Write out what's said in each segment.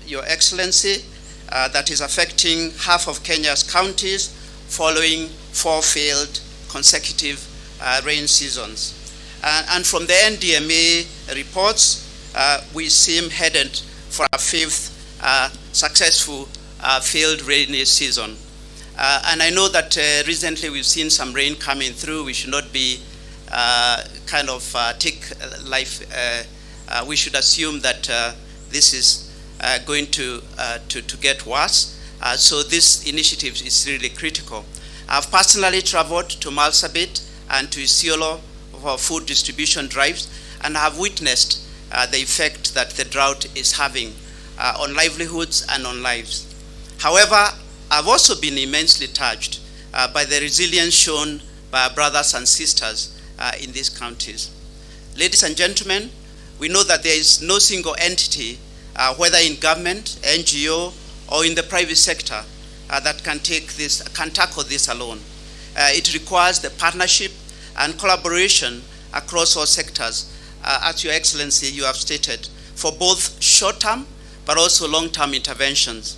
Your Excellency, that is affecting half of Kenya's counties following 4 failed consecutive rain seasons. And from the NDMA reports, we seem headed for a 5th successful failed rainy season. And I know that recently we've seen some rain coming through. We should not be take life. We should assume that this is going to get worse. So this initiative is really critical. I've personally traveled to Marsabit and to Isiolo for food distribution drives, and I have witnessed the effect that the drought is having on livelihoods and on lives. However, I've also been immensely touched by the resilience shown by our brothers and sisters in these counties. Ladies and gentlemen, we know that there is no single entity, whether in government, NGO, or in the private sector, that can tackle this alone. It requires the partnership and collaboration across all sectors, as Your Excellency, you have stated, for both short-term but also long-term interventions.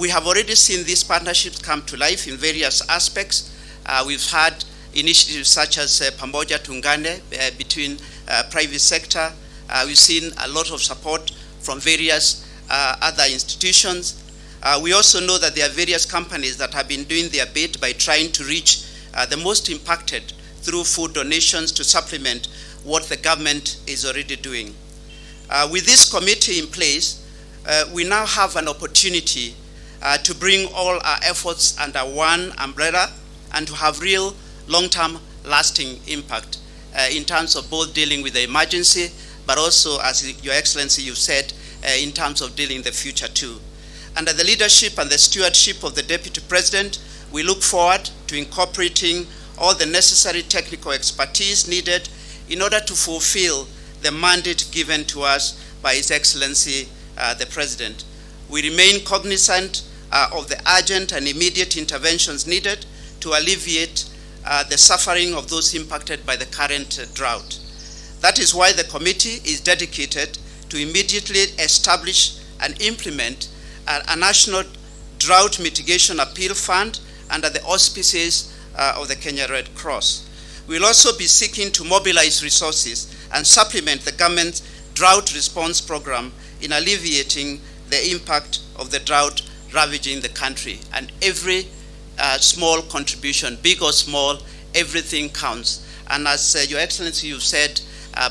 We have already seen these partnerships come to life in various aspects. We've had initiatives such as Pamoja Tungane between private sector. We've seen a lot of support from various other institutions. We also know that there are various companies that have been doing their bit by trying to reach the most impacted through food donations to supplement what the government is already doing. With this committee in place, we now have an opportunity to bring all our efforts under one umbrella and to have real long-term lasting impact in terms of both dealing with the emergency, but also, as Your Excellency, you've said, in terms of dealing the future too. Under the leadership and the stewardship of the Deputy President, we look forward to incorporating all the necessary technical expertise needed in order to fulfill the mandate given to us by His Excellency, the President. We remain cognizant of the urgent and immediate interventions needed to alleviate the suffering of those impacted by the current drought. That is why the committee is dedicated to immediately establish and implement a national drought mitigation appeal fund under the auspices of the Kenya Red Cross. We'll also be seeking to mobilize resources and supplement the government's drought response program in alleviating the impact of the drought ravaging the country. And every small contribution, big or small, everything counts. And as Your Excellency, you've said,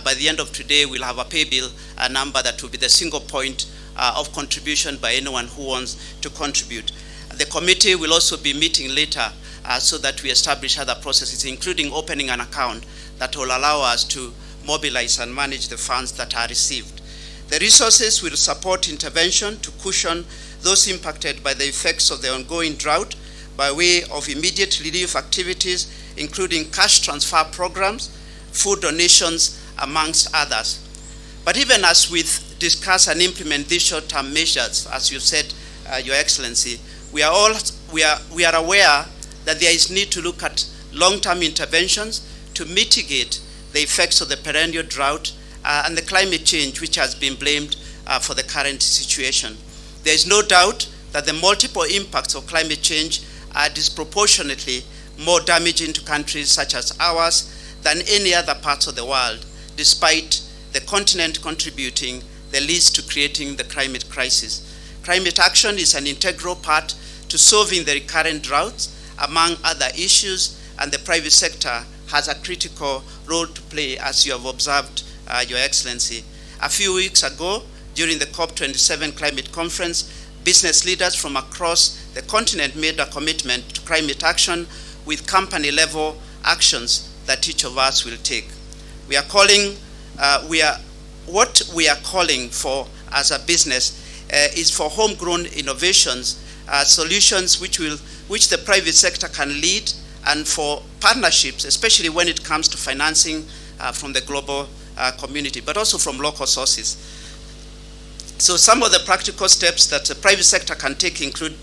by the end of today, we'll have a pay bill, a number that will be the single point of contribution by anyone who wants to contribute. The committee will also be meeting later so that we establish other processes, including opening an account that will allow us to mobilize and manage the funds that are received. The resources will support intervention to cushion those impacted by the effects of the ongoing drought by way of immediate relief activities, including cash transfer programs, food donations, amongst others. But even as we discuss and implement these short-term measures, as you said, Your Excellency, we are aware that there is need to look at long-term interventions to mitigate the effects of the perennial drought and the climate change which has been blamed for the current situation. There is no doubt that the multiple impacts of climate change are disproportionately more damaging to countries such as ours than any other parts of the world, despite the continent contributing the least to creating the climate crisis. Climate action is an integral part to solving the recurrent droughts, among other issues, and the private sector has a critical role to play, as you have observed, Your Excellency. A few weeks ago, during the COP27 climate conference, business leaders from across the continent made a commitment to climate action with company-level actions that each of us will take. What we are calling for as a business is for homegrown innovations, solutions which the private sector can lead, and for partnerships, especially when it comes to financing from the global community, but also from local sources. So some of the practical steps that the private sector can take include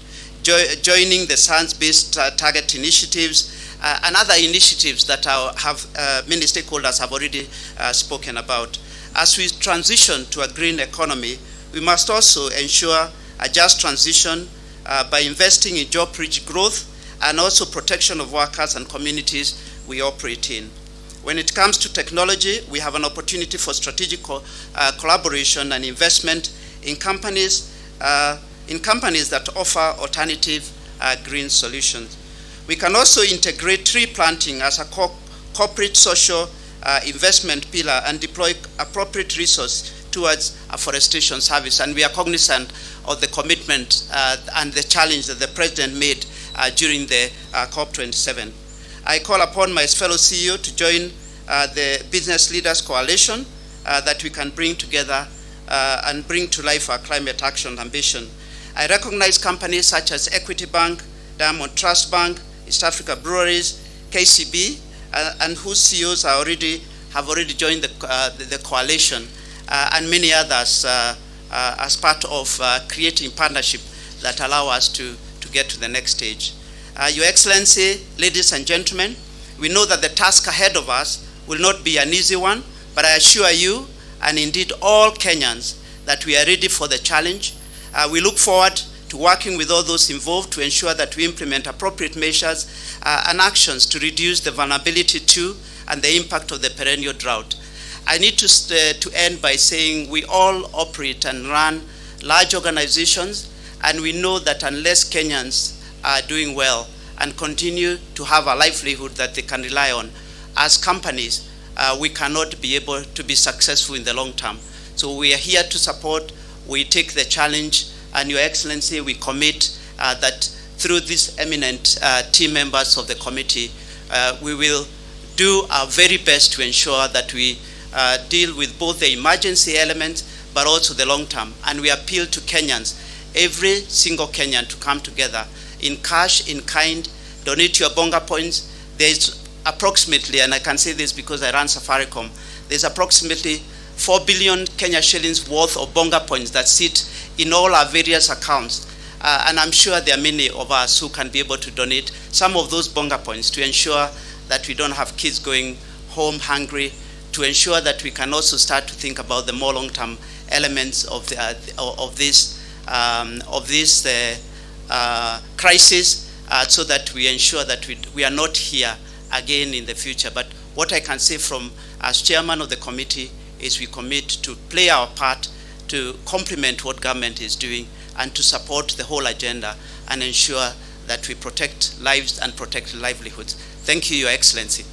joining the science-based target initiatives and other initiatives that many stakeholders have already spoken about. As we transition to a green economy, we must also ensure a just transition by investing in job-rich growth and also protection of workers and communities we operate in. When it comes to technology, we have an opportunity for strategic collaboration and investment in companies that offer alternative green solutions. We can also integrate tree planting as a corporate social investment pillar and deploy appropriate resources towards afforestation service. And we are cognizant of the commitment and the challenge that the President made during the COP27. I call upon my fellow CEO to join the Business Leaders Coalition that we can bring together and bring to life our climate action ambition. I recognize companies such as Equity Bank, Diamond Trust Bank, East Africa Breweries, KCB, and whose CEOs have already joined the coalition, and many others as part of creating partnership that allow us to get to the next stage. Your Excellency, ladies and gentlemen, we know that the task ahead of us will not be an easy one, but I assure you, and indeed all Kenyans, that we are ready for the challenge. We look forward to working with all those involved to ensure that we implement appropriate measures and actions to reduce the vulnerability to and the impact of the perennial drought. I need to end by saying we all operate and run large organizations, and we know that unless Kenyans are doing well and continue to have a livelihood that they can rely on, as companies, we cannot be able to be successful in the long term. So we are here to support, we take the challenge, and Your Excellency, we commit that through these eminent team members of the committee, we will do our very best to ensure that we deal with both the emergency elements but also the long term. And we appeal to Kenyans, every single Kenyan, to come together in cash, in kind, donate your Bonga points. There's approximately, and I can say this because I run Safaricom, there's approximately 4 billion Kenya shillings worth of Bonga points that sit in all our various accounts. And I'm sure there are many of us who can be able to donate some of those Bonga points to ensure that we don't have kids going home hungry, to ensure that we can also start to think about the more long-term elements of this crisis, so that we ensure that we are not here again in the future. But what I can say from as chairman of the committee is we commit to play our part to complement what government is doing and to support the whole agenda and ensure that we protect lives and protect livelihoods. Thank you, Your Excellency.